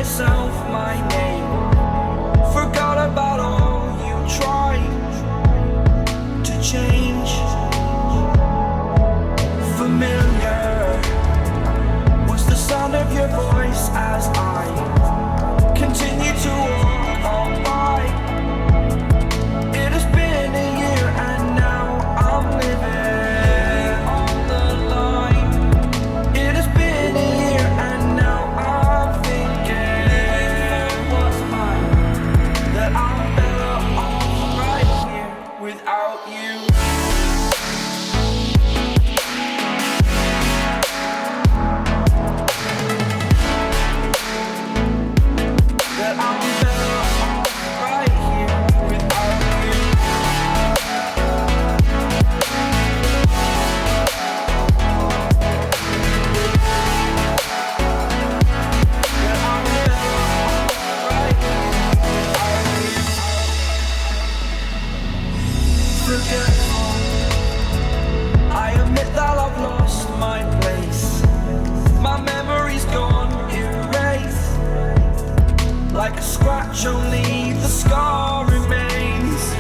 myself my name. Forgot about all you tried to change. Familiar was the sound of your voice as I continue to walk on by. It has been a year and now I'm living on the line. It has been a year and now I'm thinking what's mine, that I'm better off right here without you. That I'm better off right here without you. That I'm better off right here without you. Forgetful, I admit that I've lost my place. My memory's gone erased. Like a scratch, only the scar remains.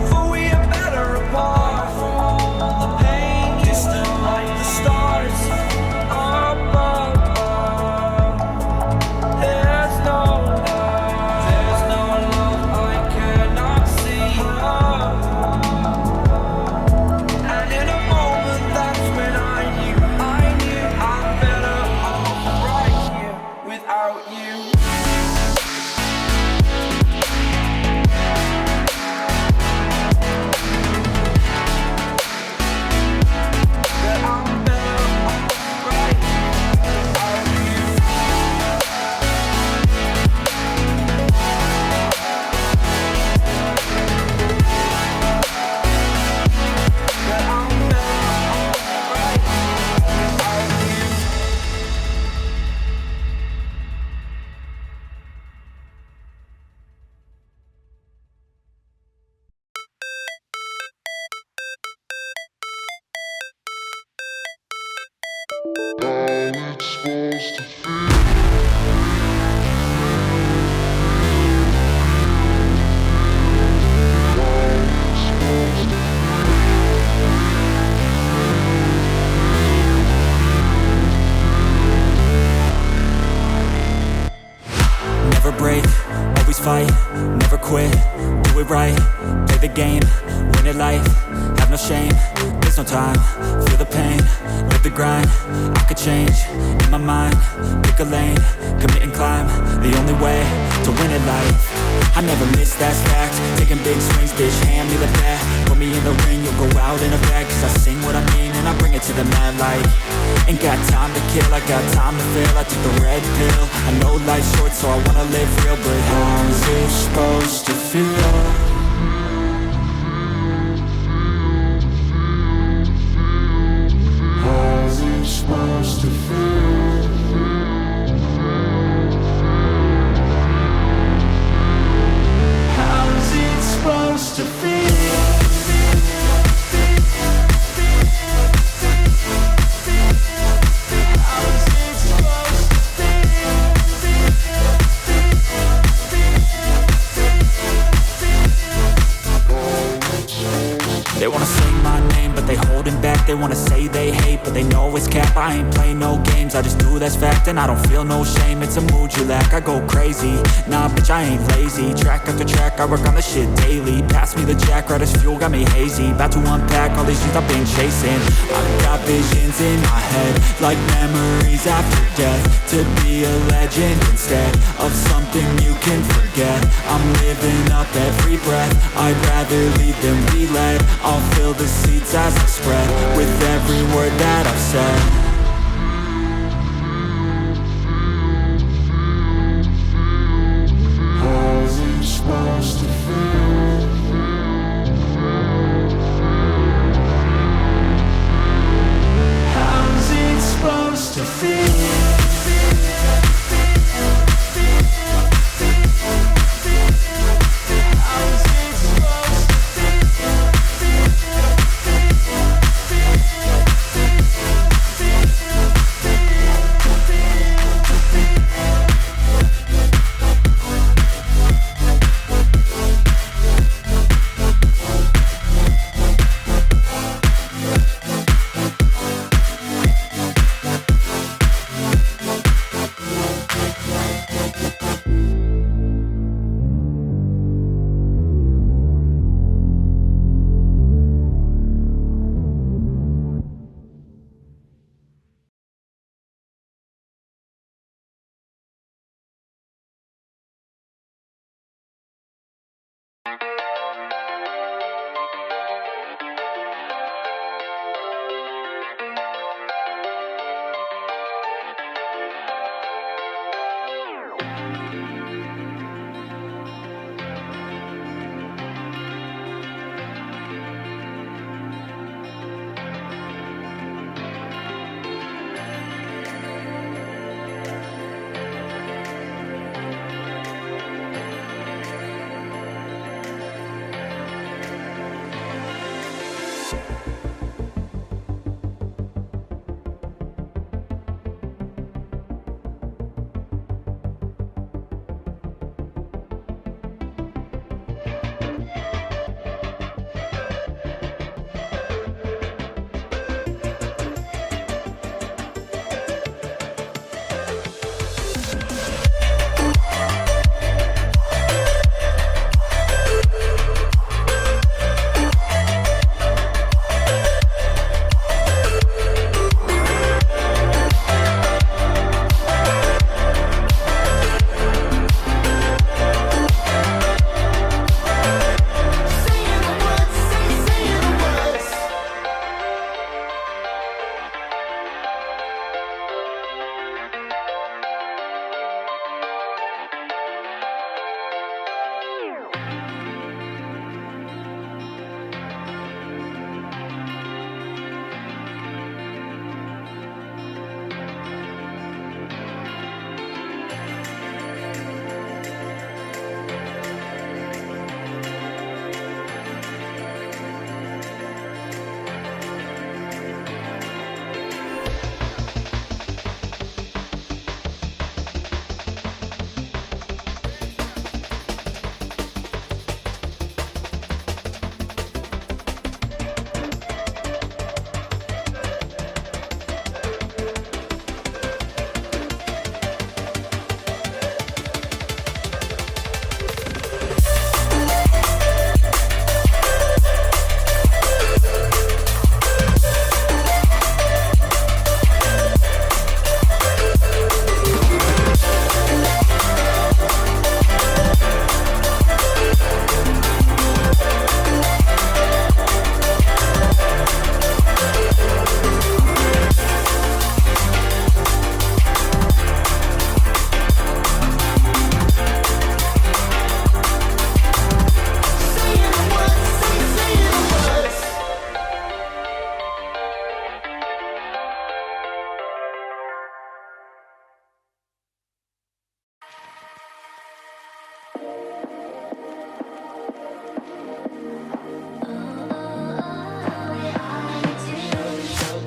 For we are better apart from all the pain. Distant like the stars above. There's no love I cannot see. And in a moment, that's when I knew I'm better off right here without you. That I'm better off right here without you. That I'm better off right here without you. Never break, always fight, never quit, do it right, play the game, win it life, have no shame, there's no time, feel the pain, live the grind, I could change, in my mind, pick a lane, commit and climb, the only way to win it life. I never miss, that's fact, taking big swings, bitch, hand me the bat, put me in the ring, you'll go out in a bag, cause I sing what I mean and I bring it to the mad light. Ain't got time to kill, I got time to feel, I took the red pill, I know life's short so I wanna live real, but how's it supposed to feel? How's it supposed to feel? How's it supposed to feel? They wanna say my name, but they holding back. They wanna say they hate, but they know it's cap. I ain't play no games, I just do that's fact. And I don't feel no shame, it's a mood you lack. I go crazy, nah bitch I ain't lazy. Track after track, I work on this shit daily. Pass me the jack, right as fuel, got me hazy. About to unpack all these things I've been chasing. I've got visions in my head, like memories after death. To be a legend instead of something you can forget. I'm living up every breath, I'd rather lead than be led. I'll fill the seats as I spread with every word that I've said. How's it supposed to feel? How's it supposed to feel?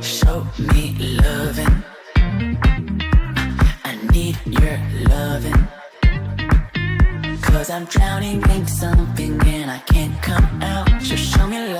Show me loving. I need your loving. Cause I'm drowning in something and I can't come out. Just show me